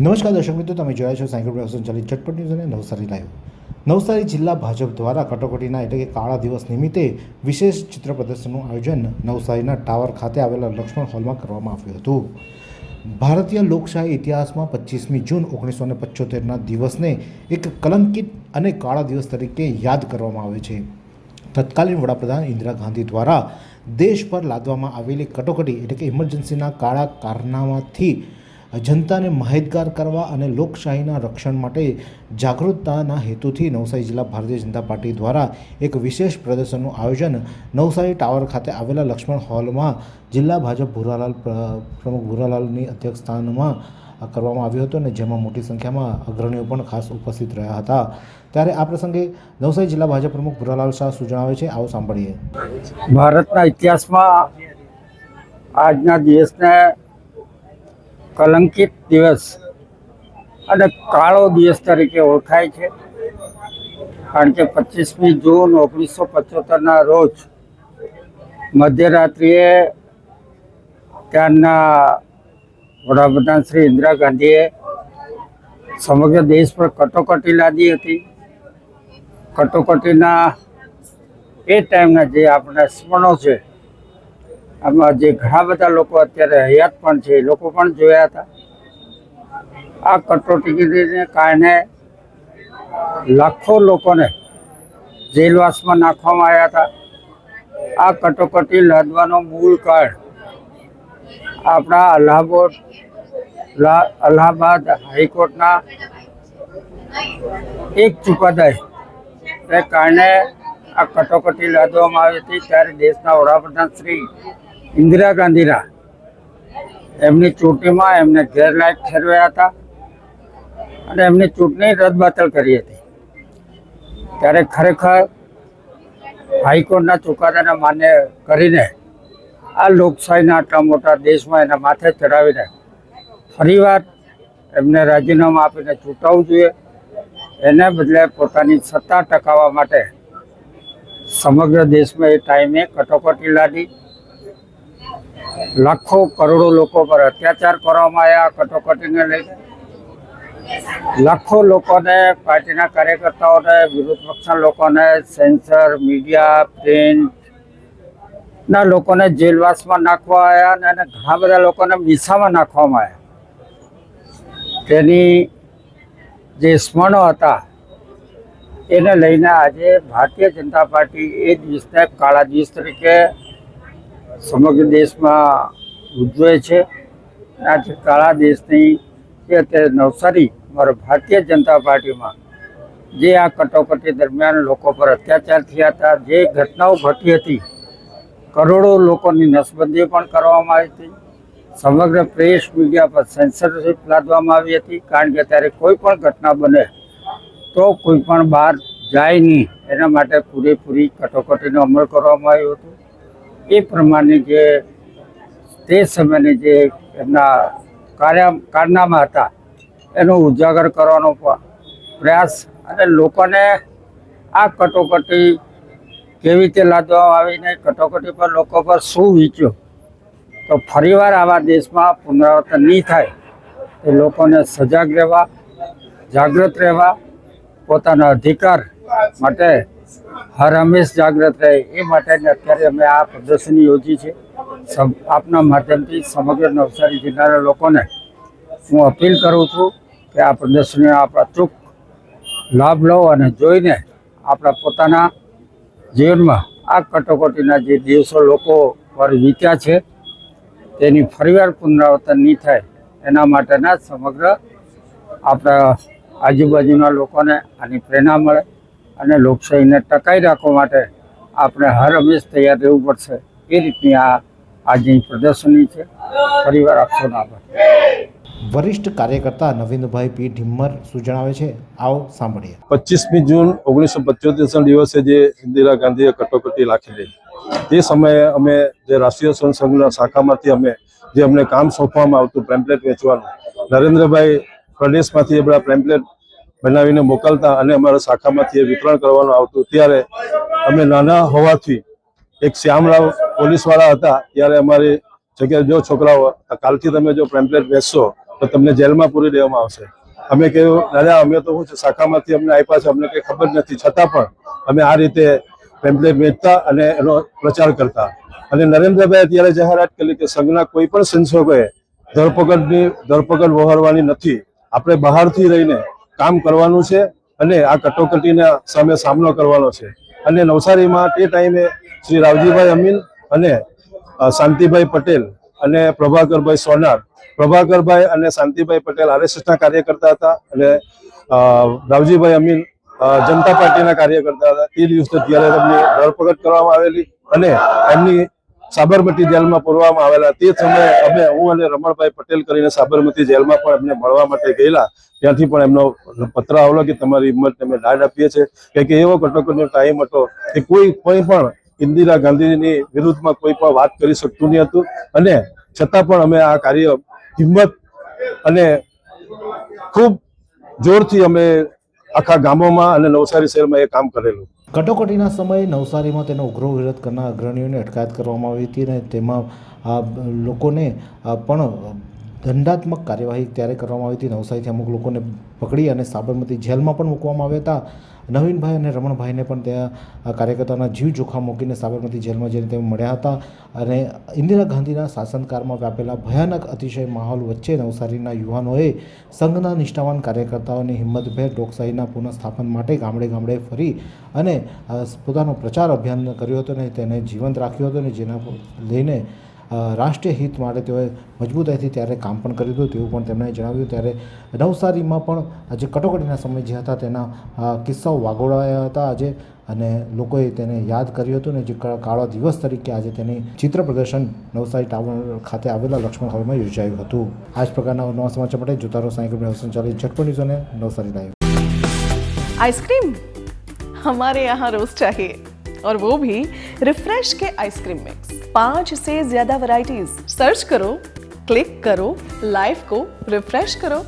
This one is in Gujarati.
નમસ્કાર દર્શક મિત્રો, તમે જોયા છો સાયકલ પર સંચાલિત ઝટપટ ન્યૂઝ અને નવસારી લાઈવ. નવસારી જિલ્લા ભાજપ દ્વારા કટોકટીના એટલે કે કાળા દિવસ નિમિત્તે વિશેષ ચિત્ર પ્રદર્શનનું આયોજન નવસારીના ટાવર ખાતે આવેલા લક્ષ્મણ હોલમાં કરવામાં આવ્યું હતું. ભારતીય લોકશાહી ઇતિહાસમાં 25મી જૂન 1975ના દિવસને એક કલંકિત અને કાળા દિવસ તરીકે યાદ કરવામાં આવે છે. તત્કાલીન વડાપ્રધાન ઇન્દિરા ગાંધી દ્વારા દેશ પર લાદવામાં આવેલી કટોકટી એટલે કે ઇમરજન્સીના કાળા કારનામાથી જનતાને માહિતગાર કરવા અને લોકશાહીના રક્ષણ માટે જાગૃતતાના હેતુથી નવસારી જિલ્લા ભારતીય જનતા પાર્ટી દ્વારા એક વિશેષ પ્રદર્શનનું આયોજન નવસારી ટાવર ખાતે આવેલા લક્ષ્મણ હોલમાં જિલ્લા ભાજપ પ્રમુખ ભૂરાલાલની અધ્યક્ષસ્થાનમાં કરવામાં આવ્યું હતું, અને જેમાં મોટી સંખ્યામાં અગ્રણીઓ પણ ખાસ ઉપસ્થિત રહ્યા હતા. ત્યારે આ પ્રસંગે નવસારી જિલ્લા ભાજપ પ્રમુખ ભૂરાલાલ શાહ શું જણાવે છે, આવો સાંભળીએ. ભારતના ઇતિહાસમાં આજના દિવસને કલંકિત દિવસ અને કાળો દિવસ તરીકે ઓળખાય છે, કારણ કે 25મી જૂન 1975ના રોજ મધ્યરાત્રિએ ત્યારના વડાપ્રધાન શ્રી ઇન્દિરા ગાંધીએ સમગ્ર દેશ પર કટોકટી લાદી હતી. કટોકટીના એ ટાઈમના જે આપણા સ્મરણો છે, આમાં જે ઘણા બધા લોકો અત્યારે હયાત પણ છે, એ લોકો પણ જોયા હતા. આ કટોકટીને કારણે લાખો લોકોને જેલવાસમાં નાખવામાં આવ્યા હતા. આ કટોકટી લાદવાનો મૂળ કારણ આપણા અલ્હાબાદ હાઈકોર્ટના એક ચુકાદાને કારણે આ કટોકટી લાદવામાં આવી હતી. ત્યારે દેશના વડાપ્રધાન શ્રી ઇન્દિરા ગાંધીના એમની ચૂંટણીમાં એમને ગેરલાયક ઠેરવ્યા હતા અને એમની ચૂંટણી રદબાતલ કરી હતી. ત્યારે ખરેખર હાઈકોર્ટના ચુકાદાને માન્ય કરીને આ લોકશાહીના આટલા મોટા દેશમાં એના માથે ચડાવીને ફરીવાર એમને રાજીનામું આપીને ચૂંટાવવું જોઈએ. એને બદલે પોતાની સત્તા ટકાવવા માટે સમગ્ર દેશમાં એ ટાઈમે કટોકટી લાદી. લાખો કરોડો લોકો પર અત્યાચાર કરવામાં આવ્યા. કટોકટીને લઈને લાખો લોકોને, પાર્ટીના કાર્યકર્તાઓને, વિરોધ પક્ષના લોકોને, સેન્સર, મીડિયા, પ્રિન્ટના લોકોને જેલવાસમાં નાખવા આવ્યા અને ઘણા બધા લોકોને મીસામાં નાખવામાં આવ્યા. તેની જે સ્મરણો હતા એને લઈને આજે ભારતીય જનતા પાર્ટી એ દિવસને કાળા દિવસ તરીકે સમગ્ર દેશમાં ઉજવે છે. આજે કાળા દેશની જે અત્યારે નવસારી મારા ભારતીય જનતા પાર્ટીમાં જે આ કટોકટી દરમિયાન લોકો પર અત્યાચાર થયા હતા, જે ઘટનાઓ ઘટી હતી, કરોડો લોકોની નસબંધી પણ કરવામાં આવી હતી. સમગ્ર પ્રેસ મીડિયા પર સેન્સરશિપ લાદવામાં આવી હતી, કારણ કે અત્યારે કોઈ પણ ઘટના બને તો કોઈ પણ બહાર જાય નહીં, એના માટે પૂરેપૂરી કટોકટીનો અમલ કરવામાં આવ્યો હતો. એ પ્રમાણે જે તે સમયની જે એમના કારનામા હતા એનો ઉજાગર કરવાનો પ્રયાસ અને લોકોને આ કટોકટી કેવી રીતે લાદવામાં આવીને કટોકટી પર લોકો પર શું વીત્યો તો ફરીવાર આવા દેશમાં પુનરાવર્તન નહીં થાય તો લોકોને સજાગ રહેવા, જાગૃત રહેવા, પોતાના અધિકાર માટે હર હંમેશ જાગૃત રહે એ માટે અત્યારે અમે આ પ્રદર્શની યોજી છે. આપના માધ્યમથી સમગ્ર નવસારી જિલ્લાના લોકોને હું અપીલ કરું છું કે આ પ્રદર્શનીનો આપ અચૂક લાભ લો અને જોઈને આપણા પોતાના જીવનમાં આ કટોકટીના જે દિવસો લોકો પર વીત્યા છે તેની ફરીવાર પુનરાવર્તન નહીં થાય એના માટેના સમગ્ર આપણા આજુબાજુના લોકોને આની પ્રેરણા મળે અને લોકશાહીને ટકાવી રાખવા માટે આપણે હર હંમેશ તૈયાર રહેવું પડશે. એ રીતની આ આજની પ્રદર્શની છે. ફરીવાર આપશો આભાર. વરિષ્ઠ કાર્યકર્તા નવીનભાઈ પી ઢિમ્મર શું જણાવે છે, આવો સાંભળીએ. 25મી જૂન 1975ના દિવસે જે ઇન્દિરા ગાંધીએ કટોકટી રાખેલી તે સમયે અમે જે રાષ્ટ્રીય સંઘના શાખામાંથી જે અમને કામ સોંપવામાં આવતું પેમ્પલેટ વેચવાનું, નરેન્દ્રભાઈ પ્રદેશમાંથી એ બધા પેમ્પલેટ બનાવીને મોકલતા અને અમારા શાખામાંથી એ વિતરણ કરવાનું આવતું. ત્યારે અમે નાના હોવાથી એક શ્યામરાવ પોલીસવાળા હતા, ત્યારે અમારી જગ્યાએ જો છોકરાઓ કાલથી તમે જો પેમ્પલેટ વેચશો તો તો તમને જેલમાં પૂરી દેવામાં આવશે. અમે કહ્યું દાદા અમે તો શું છે શાખામાંથી અમને આપ્યા છે, અમને કંઈ ખબર નથી, છતાં પણ અમે આ રીતે પેમ્પલેટ વેચતા અને એનો પ્રચાર કરતા. અને નરેન્દ્રભાઈ અત્યારે જાહેરાત કરી કે સંઘના કોઈ પણ સંજોગોએ ધરપકડ વહોરવાની નથી, આપણે બહારથી રહીને કામ કરવાનું છે અને આ કટોકટીના સામે સામનો કરવાનો છે. અને નવસારીમાં તે ટાઈમે શ્રી રાવજીભાઈ અમીન અને શાંતિભાઈ પટેલ અને પ્રભાકરભાઈ સોનાર, પ્રભાકરભાઈ અને શાંતિભાઈ પટેલ RSSના કાર્યકર્તા હતા અને રાવજીભાઈ અમીન જનતા પાર્ટીના કાર્યકર્તા હતા. તે દિવસે જ્યારે તેમની ધરપકડ કરવામાં આવેલી અને એમની સાબરમતી જેલમાં પૂરવામાં આવેલા. તે સમયે અમે હું અને રમણભાઈ પટેલ કરીને સાબરમતી જેલમાં પણ એમને મળવા માટે ગયેલા. ત્યાંથી પણ એમનો પત્ર આવેલો કે તમારી હિંમત અમે દાદ આપીએ છીએ, કે એવો કટોકટીનો ટાઈમ હતો કે કોઈ પણ ઇન્દિરા ગાંધીની વિરુદ્ધમાં કોઈ પણ વાત કરી શકતું નહીં હતું. અને છતાં પણ અમે આ કાર્ય હિંમત અને ખૂબ જોરથી અમે આખા ગામોમાં અને નવસારી શહેરમાં એ કામ કરેલું. કટોકટીના સમયે નવસારીમાં તેનો ઉગ્ર વિરોધ કરનાર અગ્રણીઓની અટકાયત કરવામાં આવી હતી અને તેમાં લોકોને પણ દંડાત્મક કાર્યવાહી ત્યારે કરવામાં આવી હતી. નવસારીથી અમુક લોકોને પકડી અને સાબરમતી જેલમાં પણ મૂકવામાં આવ્યા હતા. નવીનભાઈ અને રમણભાઈને પણ ત્યાં કાર્યકર્તાઓના જીવ જોખમ મૂકીને સાબરમતી જેલમાં જઈને તેઓ મળ્યા હતા. અને ઇન્દિરા ગાંધીના શાસનકાળમાં વ્યાપેલા ભયાનક અતિશય માહોલ વચ્ચે નવસારીના યુવાનોએ સંઘના નિષ્ઠાવાન કાર્યકર્તાઓની હિંમતભેર લોકશાહીના પુનઃસ્થાપન માટે ગામડે ગામડે ફરી અને પોતાનો પ્રચાર અભિયાન કર્યો હતો અને તેને જીવંત રાખ્યો હતો અને જેના લઈને રાષ્ટ્રીય હિત માટે તેઓએ મજબૂતાઈથી ત્યારે કામ પણ કર્યું હતું તેવું પણ તેમણે જણાવ્યું. ત્યારે નવસારીમાં પણ આજે કટોકટીના સમય જે હતા તેના કિસ્સાઓ વાગોળાયા હતા આજે, અને લોકોએ તેને યાદ કર્યું હતું અને જે કાળો દિવસ તરીકે આજે તેની ચિત્ર પ્રદર્શન નવસારી ટાવર ખાતે આવેલા લક્ષ્મણ હોલમાં યોજાયું હતું. આ જ પ્રકારના નવા સમાચાર માટે જોતા રહો સાંઈ ગ્રુપ સંચાલિત ઝટપટ ન્યૂઝ અને નવસારી લાઈવ. आइसक्रीम हमारे यहाँ रोज चाहिए, और वो भी रिफ्रेश के आइसक्रीम मिक्स. 5 से ज्यादा वैरायटीज. सर्च करो, क्लिक करो, लाइफ को रिफ्रेश करो.